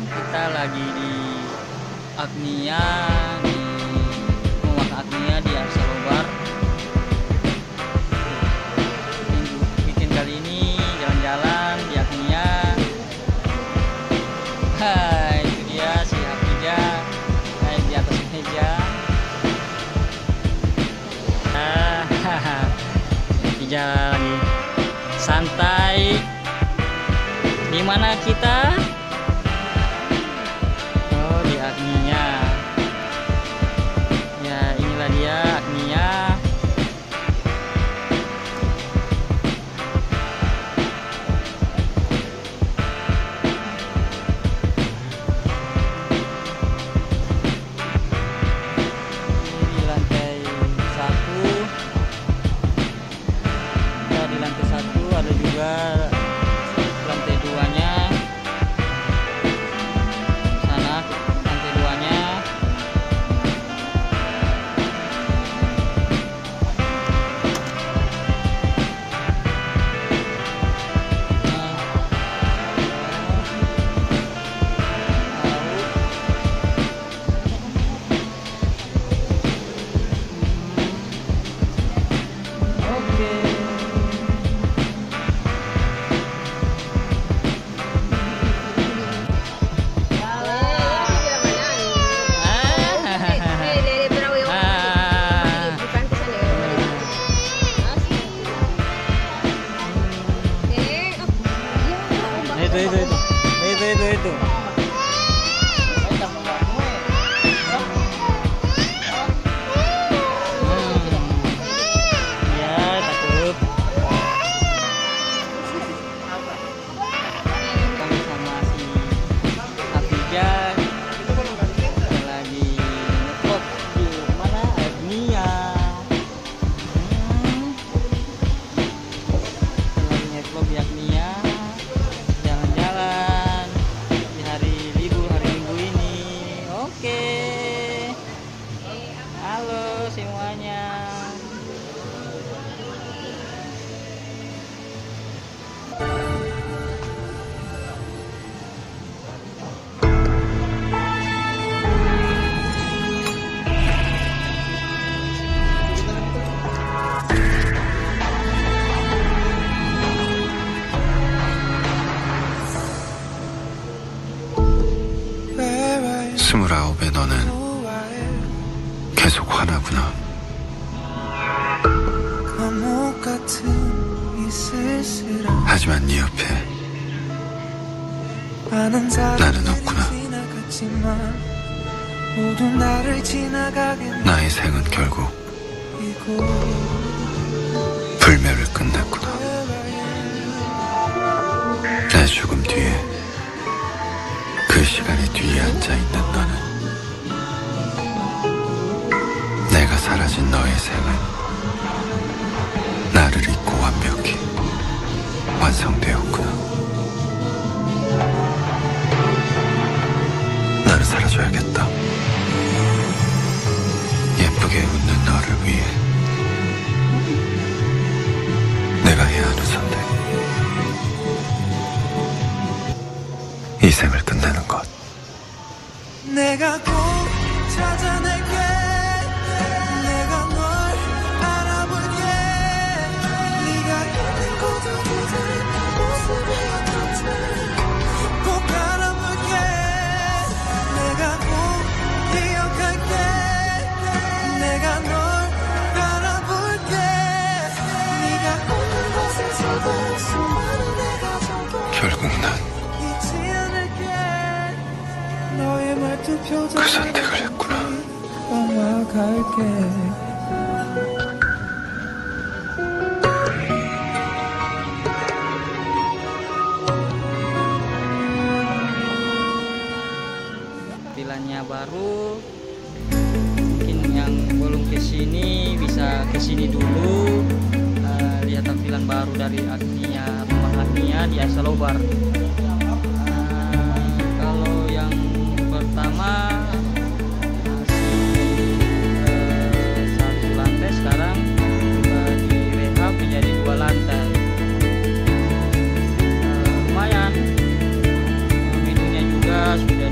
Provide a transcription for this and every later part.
kita lagi di Agnia, di rumah Agnia di Arsalobar. Bikin kali ini jalan-jalan di Agnia. Hai, itu dia si Hafija naik di atas meja. Hafija lagi santai. Di mana kita? Oh, di Agnia. Ya, inilah dia Agnia. Ini di lantai 1. Ya, di lantai 1 ada juga lantai 2-nya. Sana lantai 2-nya. Itu. Ya, takut. Kami sama si Hafija lagi ngevlog di mana? Agnia. Lagi ngevlog di Agnia. Jalan-jalan di hari libur, hari Minggu ini. Oke. Halo semuanya. 스물아홉의 너는 계속 화나구나. 하지만 네 옆에 나는 없구나. 나의 생은 결국 불멸을 끝냈구나. 내 죽음 뒤에 그 시간이 뒤에 앉아있는 너는 내가 사라진 너의 생은 나를 잊고 완벽히 완성되었구나. 나는 사라져야겠다. 예쁘게 웃는 너를 위해 내가 해야 하는 선택. 이 생을 끝내는 것. 내가 꼭 찾아낼게. 내가 널 알아볼게. 네가 있는 곳 어디든 모습을 어떻든 꼭 알아볼게. 내가 꼭 기억할게. 내가 널 알아볼게. 네가 없는 곳에서도 수많은 내가 적어. 결국 난 그 선택을 했구나. Tampilannya baru. Mungkin yang belum kesini bisa kesini dulu. Lihat tampilan baru dari Agnia, rumah Agnia di Arsalobar. Kalau yang pertama satu lantai, sekarang sudah direhab menjadi 2 lantai. Lumayan, pintunya juga sudah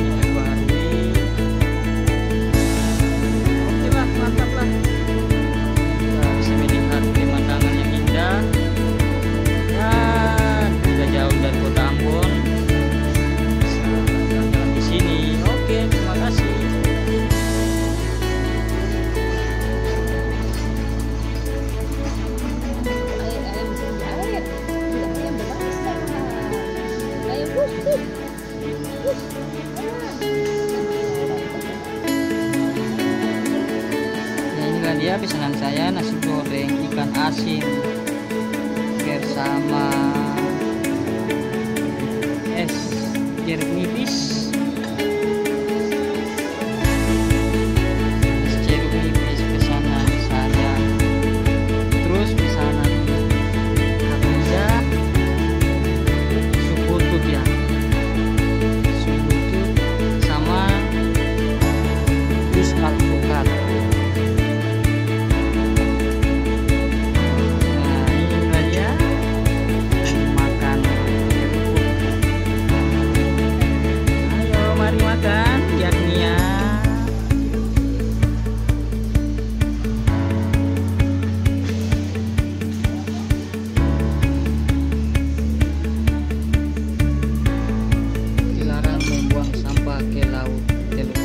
asin bersama es jeruk nipis. Es jeruk nipis pesanan saya, terus pesanan Khadijah sup buntut ya, sup buntut sama jus alpukat. Nah ini dia makan kerupuk. Ayo mari makan yaknia. Dilarang membuang sampah ke laut Teluk.